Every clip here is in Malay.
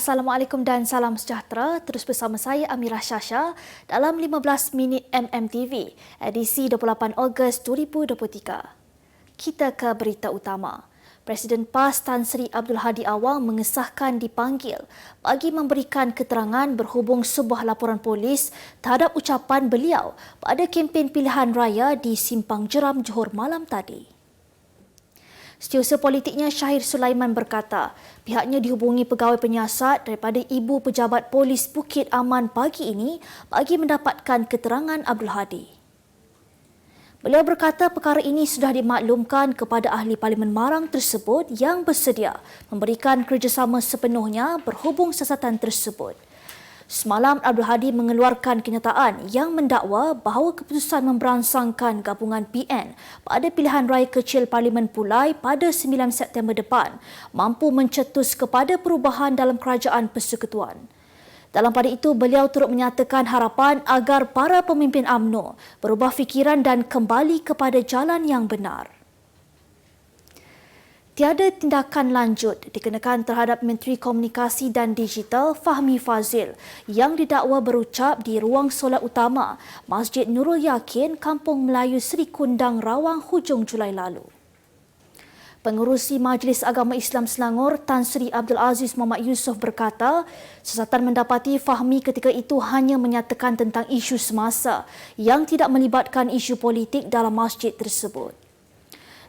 Assalamualaikum dan salam sejahtera. Terus bersama saya Amirah Syasha dalam 15 minit MMTV, edisi 28 Ogos 2023. Kita ke berita utama. Presiden PAS Tan Sri Abdul Hadi Awang mengesahkan dipanggil bagi memberikan keterangan berhubung sebuah laporan polis terhadap ucapan beliau pada kempen pilihan raya di Simpang Jeram, Johor malam tadi. Setiausaha politiknya Syahir Sulaiman berkata, pihaknya dihubungi pegawai penyiasat daripada Ibu Pejabat Polis Bukit Aman pagi ini bagi mendapatkan keterangan Abdul Hadi. Beliau berkata perkara ini sudah dimaklumkan kepada ahli Parlimen Marang tersebut yang bersedia memberikan kerjasama sepenuhnya berhubung siasatan tersebut. Semalam, Abdul Hadi mengeluarkan kenyataan yang mendakwa bahawa keputusan memberangsangkan gabungan PN pada pilihan raya kecil Parlimen Pulai pada 9 September depan mampu mencetus kepada perubahan dalam kerajaan persekutuan. Dalam pada itu, beliau turut menyatakan harapan agar para pemimpin UMNO berubah fikiran dan kembali kepada jalan yang benar. Tiada tindakan lanjut dikenakan terhadap Menteri Komunikasi dan Digital Fahmi Fadzil yang didakwa berucap di ruang solat utama Masjid Nurul Yakin, Kampung Melayu Seri Kundang, Rawang hujung Julai lalu. Pengerusi Majlis Agama Islam Selangor Tan Sri Abdul Aziz Muhammad Yusof berkata, siasatan mendapati Fahmi ketika itu hanya menyatakan tentang isu semasa yang tidak melibatkan isu politik dalam masjid tersebut.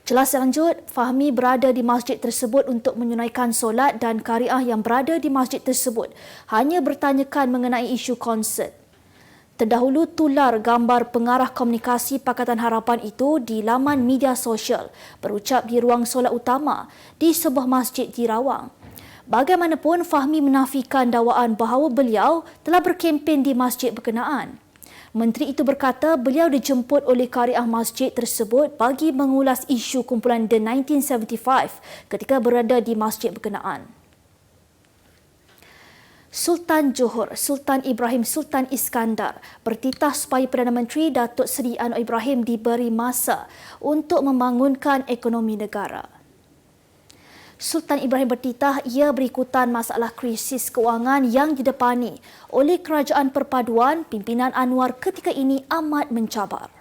Jelas lanjut, Fahmi berada di masjid tersebut untuk menunaikan solat dan qariah yang berada di masjid tersebut hanya bertanyakan mengenai isu konsert. Terdahulu tular gambar pengarah komunikasi Pakatan Harapan itu di laman media sosial berucap di ruang solat utama di sebuah masjid di Rawang. Bagaimanapun, Fahmi menafikan dakwaan bahawa beliau telah berkempen di masjid berkenaan. Menteri itu berkata beliau dijemput oleh qariah masjid tersebut bagi mengulas isu kumpulan The 1975 ketika berada di masjid berkenaan. Sultan Johor, Sultan Ibrahim Sultan Iskandar bertitah supaya Perdana Menteri Datuk Seri Anwar Ibrahim diberi masa untuk membangunkan ekonomi negara. Sultan Ibrahim bertitah ia berikutan masalah krisis kewangan yang didepani oleh kerajaan perpaduan pimpinan Anwar ketika ini amat mencabar.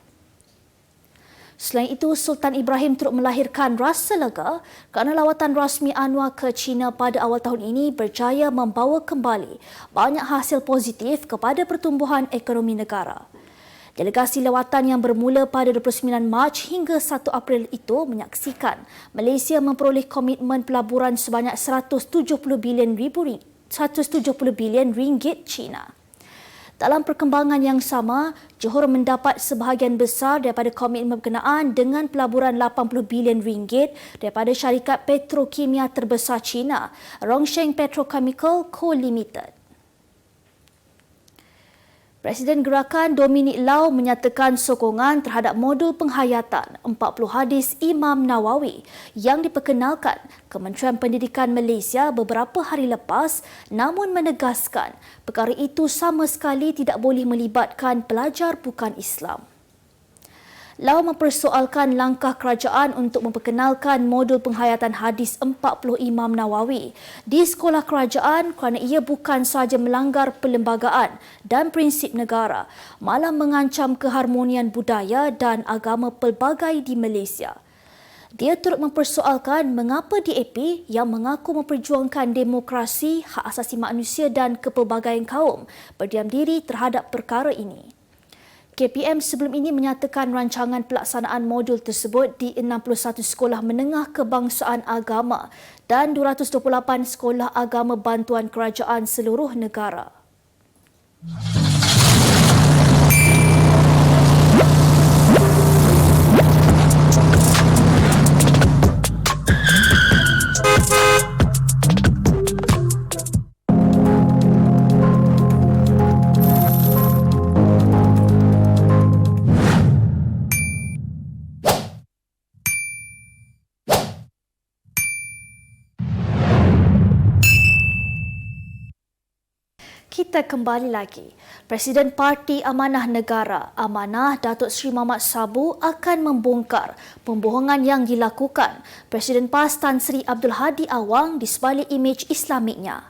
Selain itu, Sultan Ibrahim turut melahirkan rasa lega kerana lawatan rasmi Anwar ke China pada awal tahun ini berjaya membawa kembali banyak hasil positif kepada pertumbuhan ekonomi negara. Delegasi lawatan yang bermula pada 29 Mac hingga 1 April itu menyaksikan Malaysia memperoleh komitmen pelaburan sebanyak 170 bilion ringgit China. Dalam perkembangan yang sama, Johor mendapat sebahagian besar daripada komitmen berkenaan dengan pelaburan 80 bilion ringgit daripada syarikat petrokimia terbesar China, Rongsheng Petrochemical Co Limited. Presiden Gerakan Dominic Lau menyatakan sokongan terhadap modul penghayatan 40 hadis Imam Nawawi yang diperkenalkan Kementerian Pendidikan Malaysia beberapa hari lepas, namun menegaskan perkara itu sama sekali tidak boleh melibatkan pelajar bukan Islam. Lau mempersoalkan langkah kerajaan untuk memperkenalkan modul penghayatan hadis 40 Imam Nawawi di sekolah kerajaan kerana ia bukan sahaja melanggar perlembagaan dan prinsip negara, malah mengancam keharmonian budaya dan agama pelbagai di Malaysia. Dia turut mempersoalkan mengapa DAP yang mengaku memperjuangkan demokrasi, hak asasi manusia dan kepelbagaian kaum berdiam diri terhadap perkara ini. KPM sebelum ini menyatakan rancangan pelaksanaan modul tersebut di 61 sekolah menengah kebangsaan agama dan 228 sekolah agama bantuan kerajaan seluruh negara. Kita kembali lagi. Presiden Parti Amanah Negara, Amanah Datuk Seri Mahathir Sabu akan membongkar pembohongan yang dilakukan Presiden PAS Tan Sri Abdul Hadi Awang di sebalik imej Islamiknya.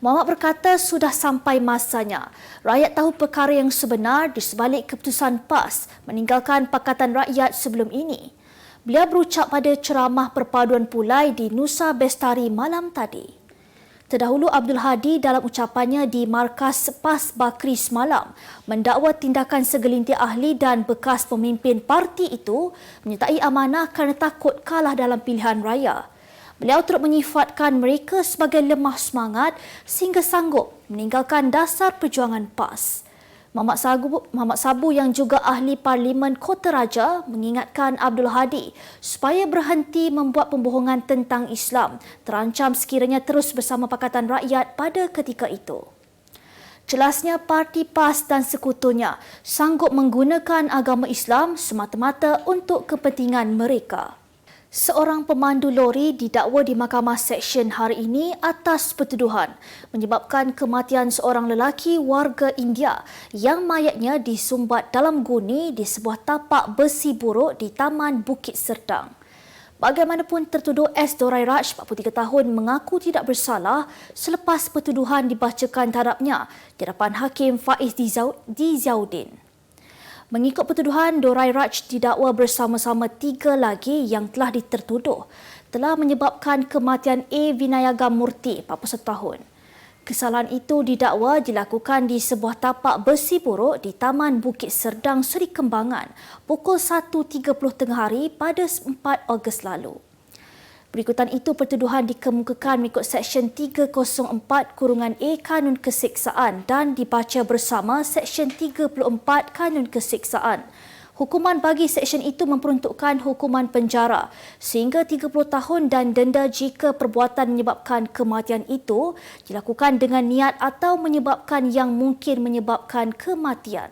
Muhammad berkata sudah sampai masanya rakyat tahu perkara yang sebenar di sebalik keputusan PAS meninggalkan Pakatan Rakyat sebelum ini. Beliau berucap pada ceramah perpaduan pulai di Nusa Bestari malam tadi. Terdahulu, Abdul Hadi dalam ucapannya di Markas PAS Bakri semalam mendakwa tindakan segelintir ahli dan bekas pemimpin parti itu menyertai amanah kerana takut kalah dalam pilihan raya. Beliau turut menyifatkan mereka sebagai lemah semangat sehingga sanggup meninggalkan dasar perjuangan PAS. Muhammad Sabu yang juga ahli Parlimen Kota Raja mengingatkan Abdul Hadi supaya berhenti membuat pembohongan tentang Islam terancam sekiranya terus bersama Pakatan Rakyat pada ketika itu. Jelasnya parti PAS dan sekutunya sanggup menggunakan agama Islam semata-mata untuk kepentingan mereka. Seorang pemandu lori didakwa di Mahkamah Seksyen hari ini atas pertuduhan menyebabkan kematian seorang lelaki warga India yang mayatnya disumbat dalam guni di sebuah tapak besi buruk di Taman Bukit Serdang. Bagaimanapun, tertuduh S. Dorai Raj, 43 tahun, mengaku tidak bersalah selepas pertuduhan dibacakan terhadapnya di hadapan Hakim Faiz Dizaudin. Mengikut pertuduhan, Dorai Raj didakwa bersama-sama 3 lagi yang telah ditertuduh telah menyebabkan kematian A. Vinayaga Murty, 41 tahun. Kesalahan itu didakwa dilakukan di sebuah tapak besi buruk di Taman Bukit Serdang, Seri Kembangan pukul 1.30 tengah hari pada 4 Ogos lalu. Berikutan itu, pertuduhan dikemukakan mengikut Seksyen 304(A) Kanun Keseksaan dan dibaca bersama Seksyen 34 Kanun Keseksaan. Hukuman bagi seksyen itu memperuntukkan hukuman penjara sehingga 30 tahun dan denda jika perbuatan menyebabkan kematian itu dilakukan dengan niat atau menyebabkan yang mungkin menyebabkan kematian.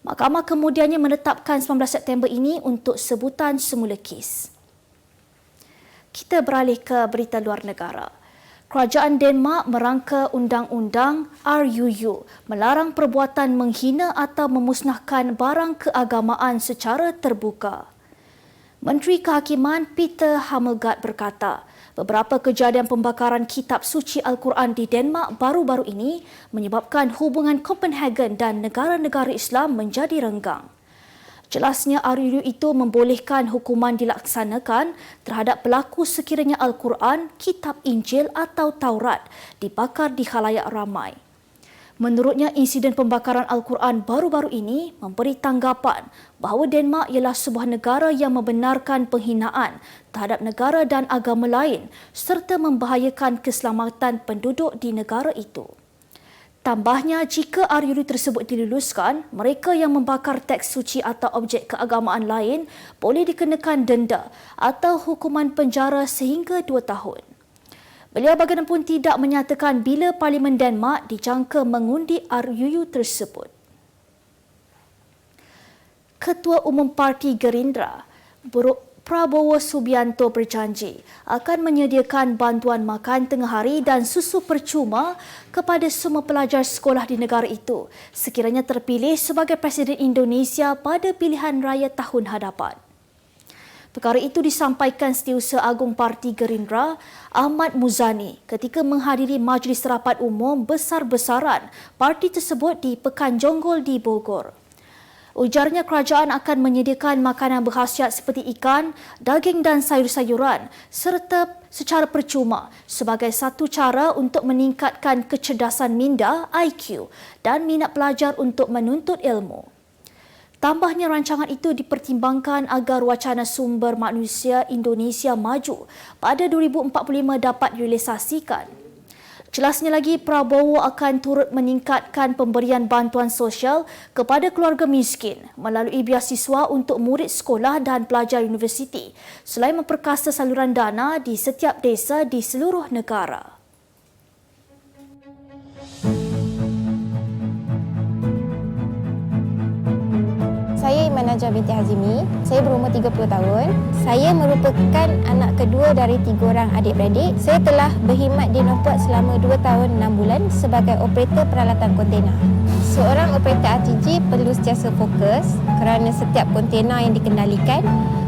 Mahkamah kemudiannya menetapkan 19 September ini untuk sebutan semula kes. Kita beralih ke berita luar negara. Kerajaan Denmark merangka undang-undang RUU melarang perbuatan menghina atau memusnahkan barang keagamaan secara terbuka. Menteri Kehakiman Peter Hammelgaard berkata, beberapa kejadian pembakaran kitab suci Al-Quran di Denmark baru-baru ini menyebabkan hubungan Copenhagen dan negara-negara Islam menjadi renggang. Jelasnya, RUU itu membolehkan hukuman dilaksanakan terhadap pelaku sekiranya Al-Quran, Kitab Injil atau Taurat dibakar di khalayak ramai. Menurutnya, insiden pembakaran Al-Quran baru-baru ini memberi tanggapan bahawa Denmark ialah sebuah negara yang membenarkan penghinaan terhadap negara dan agama lain serta membahayakan keselamatan penduduk di negara itu. Tambahnya, jika RUU tersebut diluluskan, mereka yang membakar teks suci atau objek keagamaan lain boleh dikenakan denda atau hukuman penjara sehingga 2 tahun. Beliau bagaimanapun tidak menyatakan bila Parlimen Denmark dijangka mengundi RUU tersebut. Ketua Umum Parti Gerindra, Prabowo Subianto berjanji akan menyediakan bantuan makan tengah hari dan susu percuma kepada semua pelajar sekolah di negara itu sekiranya terpilih sebagai Presiden Indonesia pada pilihan raya tahun hadapan. Perkara itu disampaikan Setiausaha Agung Parti Gerindra, Ahmad Muzani, ketika menghadiri majlis rapat umum besar-besaran parti tersebut di Pekan Jonggol di Bogor. Ujarnya, kerajaan akan menyediakan makanan berkhasiat seperti ikan, daging dan sayur-sayuran serta secara percuma sebagai satu cara untuk meningkatkan kecerdasan minda IQ dan minat pelajar untuk menuntut ilmu. Tambahnya, rancangan itu dipertimbangkan agar wacana sumber manusia Indonesia maju pada 2045 dapat direalisasikan. Jelasnya lagi, Prabowo akan turut meningkatkan pemberian bantuan sosial kepada keluarga miskin melalui beasiswa untuk murid sekolah dan pelajar universiti selain memperkasa saluran dana di setiap desa di seluruh negara. Saya Iman Najah binti Hazimi. Saya berumur 30 tahun. Saya merupakan anak kedua dari 3 orang adik-beradik. Saya telah berkhidmat di Nopot selama 2 tahun 6 bulan sebagai operator peralatan kontena. Seorang operator RTG industri perlu sentiasa fokus kerana setiap kontena yang dikendalikan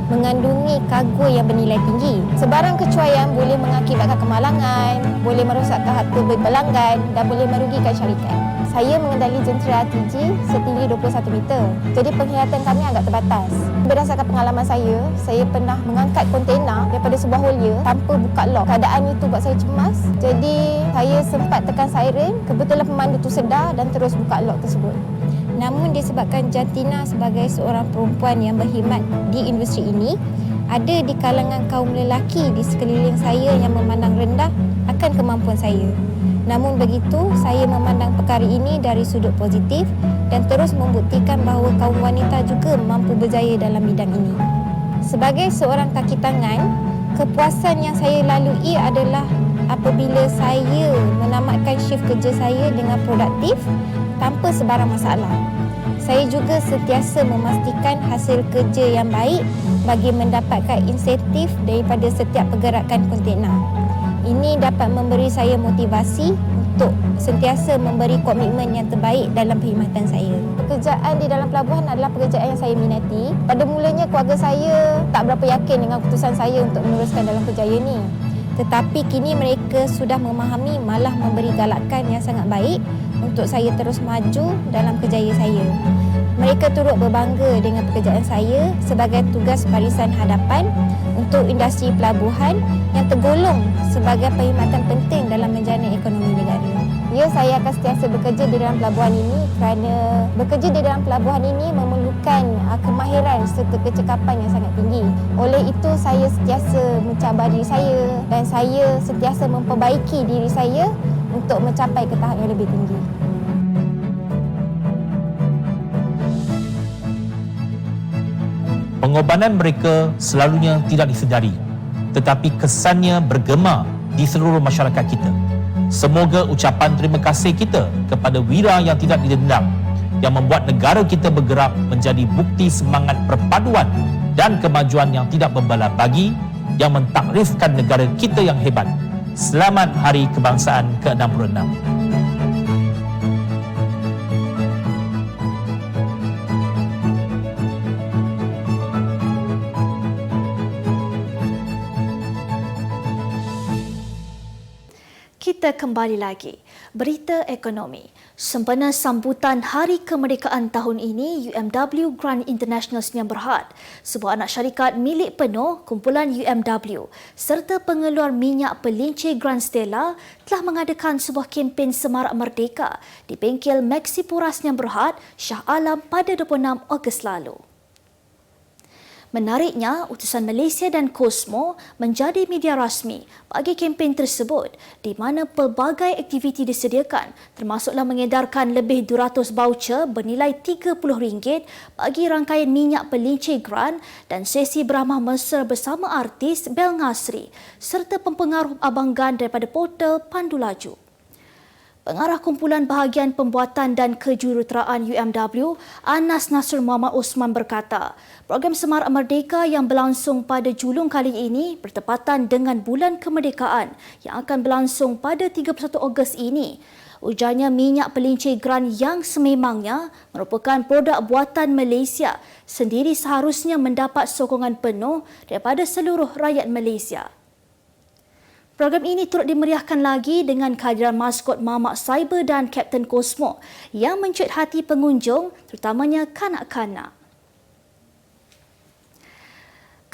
mengandungi kargo yang bernilai tinggi. Sebarang kecuaian boleh mengakibatkan kemalangan, boleh merosakkan harta pelanggan dan boleh merugikan syarikat. Saya mengendali jentera RTG setinggi 21 meter. Jadi penglihatan kami agak terbatas. Berdasarkan pengalaman saya pernah mengangkat kontena daripada sebuah haulier tanpa buka lock. Keadaan itu buat saya cemas. Jadi saya sempat tekan siren, kebetulan pemandu itu sedar dan terus buka lock tersebut. Namun disebabkan jantina sebagai seorang perempuan yang berkhidmat di industri ini, ada di kalangan kaum lelaki di sekeliling saya yang memandang rendah akan kemampuan saya. Namun begitu, saya memandang perkara ini dari sudut positif dan terus membuktikan bahawa kaum wanita juga mampu berjaya dalam bidang ini. Sebagai seorang kaki tangan, kepuasan yang saya lalui adalah apabila saya menamatkan shift kerja saya dengan produktif tanpa sebarang masalah. Saya juga sentiasa memastikan hasil kerja yang baik bagi mendapatkan insentif daripada setiap pergerakan kontena. Ini dapat memberi saya motivasi untuk sentiasa memberi komitmen yang terbaik dalam perkhidmatan saya. Pekerjaan di dalam pelabuhan adalah pekerjaan yang saya minati. Pada mulanya keluarga saya tak berapa yakin dengan keputusan saya untuk meneruskan dalam kerjaya ini. Tetapi kini mereka sudah memahami, malah memberi galakan yang sangat baik untuk saya terus maju dalam kerjaya saya. Mereka turut berbangga dengan pekerjaan saya sebagai tugas barisan hadapan untuk industri pelabuhan yang tergolong sebagai perkhidmatan penting dalam menjana ekonomi negara. Ya, saya akan sentiasa bekerja di dalam pelabuhan ini kerana bekerja di dalam pelabuhan ini memerlukan kemahiran serta kecekapan yang sangat tinggi. Oleh itu, saya sentiasa mencabar diri saya dan saya sentiasa memperbaiki diri saya untuk mencapai ke tahap yang lebih tinggi. Pengorbanan mereka selalunya tidak disedari, tetapi kesannya bergema di seluruh masyarakat kita. Semoga ucapan terima kasih kita kepada wira yang tidak didendam, yang membuat negara kita bergerak menjadi bukti semangat perpaduan dan kemajuan yang tidak membelah bagi, yang mentakrifkan negara kita yang hebat. Selamat Hari Kebangsaan ke-66. Kita kembali lagi. Berita ekonomi. Sempena sambutan Hari Kemerdekaan tahun ini, UMW Grand International Sdn Bhd, sebuah anak syarikat milik penuh kumpulan UMW serta pengeluar minyak pelincir Grand Stella telah mengadakan sebuah kempen Semarak Merdeka di bengkel Maxipura Sdn Bhd, Shah Alam pada 26 Ogos lalu. Menariknya, utusan Malaysia dan Cosmo menjadi media rasmi bagi kempen tersebut di mana pelbagai aktiviti disediakan termasuklah mengedarkan lebih 200 voucher bernilai RM30 bagi rangkaian minyak pelincir Grand dan sesi beramah mesra bersama artis Bel Ngasri serta pempengaruh abanggan daripada portal Pandu Laju. Pengarah Kumpulan Bahagian Pembuatan dan Kejuruteraan UMW, Anas Nasrul Muhammad Osman berkata, program Semarak Merdeka yang berlangsung pada Julung kali ini bertepatan dengan Bulan Kemerdekaan yang akan berlangsung pada 31 Ogos ini. Ujarnya minyak pelincir Grand yang sememangnya merupakan produk buatan Malaysia sendiri seharusnya mendapat sokongan penuh daripada seluruh rakyat Malaysia. Program ini turut dimeriahkan lagi dengan kehadiran maskot Mamak Cyber dan Kapten Cosmo yang mencuit hati pengunjung, terutamanya kanak-kanak.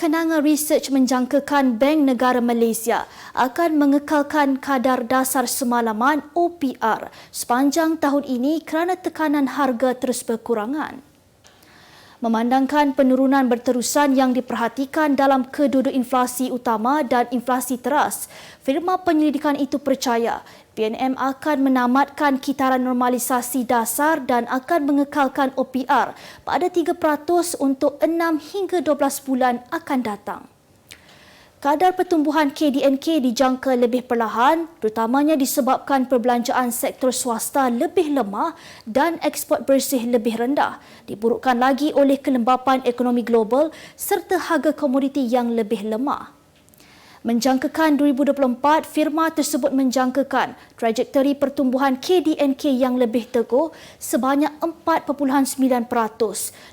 Kenanga Research menjangkakan Bank Negara Malaysia akan mengekalkan kadar dasar semalaman OPR sepanjang tahun ini kerana tekanan harga terus berkurangan. Memandangkan penurunan berterusan yang diperhatikan dalam kedua-dua inflasi utama dan inflasi teras, firma penyelidikan itu percaya BNM akan menamatkan kitaran normalisasi dasar dan akan mengekalkan OPR pada 3% untuk 6 hingga 12 bulan akan datang. Kadar pertumbuhan KDNK dijangka lebih perlahan, terutamanya disebabkan perbelanjaan sektor swasta lebih lemah dan ekspor bersih lebih rendah, diburukkan lagi oleh kelembapan ekonomi global serta harga komoditi yang lebih lemah. Menjangkakan 2024, firma tersebut menjangkakan trajektori pertumbuhan KDNK yang lebih teguh sebanyak 4.9%,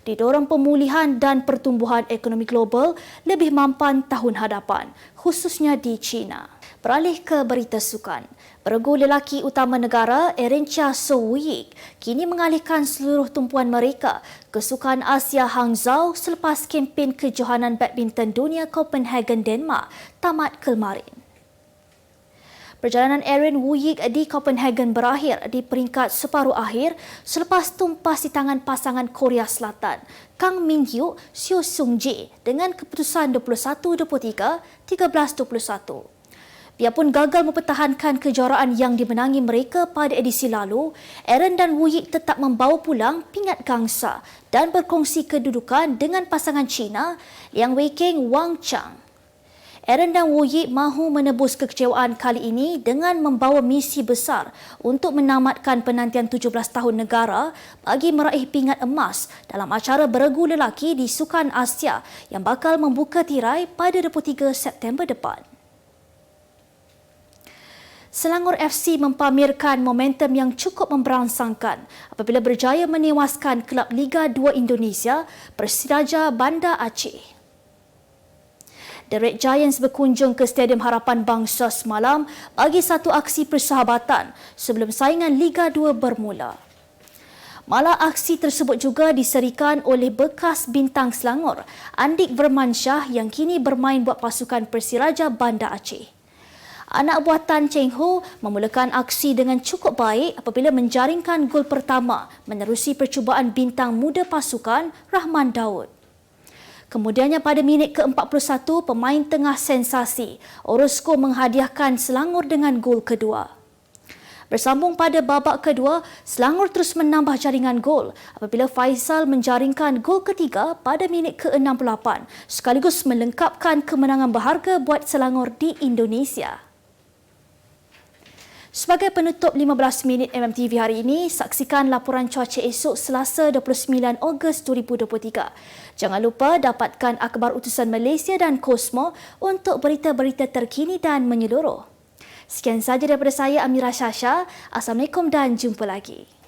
didorong pemulihan dan pertumbuhan ekonomi global lebih mampan tahun hadapan, khususnya di China. Beralih ke berita sukan. Beregu lelaki utama negara, Erin Chia Soh-Woo-yik, kini mengalihkan seluruh tumpuan mereka ke Sukan Asia Hangzhou selepas kempen kejohanan badminton dunia Copenhagen, Denmark tamat kemarin. Perjalanan Erin Woo-yik di Copenhagen berakhir di peringkat separuh akhir selepas tumpas di tangan pasangan Korea Selatan, Kang Min-hyuk Seo Sung-jae dengan keputusan 21-23, 13-21. Biarpun gagal mempertahankan kejuaraan yang dimenangi mereka pada edisi lalu, Erin dan Woo-yik tetap membawa pulang pingat gangsa dan berkongsi kedudukan dengan pasangan Cina Liang Weikeng Wang Chang. Erin dan Woo-yik mahu menebus kekecewaan kali ini dengan membawa misi besar untuk menamatkan penantian 17 tahun negara bagi meraih pingat emas dalam acara beregu lelaki di Sukan Asia yang bakal membuka tirai pada 23 September depan. Selangor FC mempamerkan momentum yang cukup memberangsangkan apabila berjaya menewaskan kelab Liga 2 Indonesia Persiraja Banda Aceh. The Red Giants berkunjung ke Stadium Harapan Bangsa semalam bagi satu aksi persahabatan sebelum saingan Liga 2 bermula. Malah aksi tersebut juga diserikan oleh bekas bintang Selangor, Andik Vermansyah yang kini bermain buat pasukan Persiraja Banda Aceh. Anak buah Tan Cheng Ho memulakan aksi dengan cukup baik apabila menjaringkan gol pertama menerusi percubaan bintang muda pasukan Rahman Daud. Kemudiannya pada minit ke-41, pemain tengah sensasi Orozco menghadiahkan Selangor dengan gol kedua. Bersambung pada babak kedua, Selangor terus menambah jaringan gol apabila Faisal menjaringkan gol ketiga pada minit ke-68 sekaligus melengkapkan kemenangan berharga buat Selangor di Indonesia. Sebagai penutup 15 minit MMTV hari ini, saksikan laporan cuaca esok Selasa 29 Ogos 2023. Jangan lupa dapatkan akhbar utusan Malaysia dan Kosmo untuk berita-berita terkini dan menyeluruh. Sekian sahaja daripada saya, Amira Shasha. Assalamualaikum dan jumpa lagi.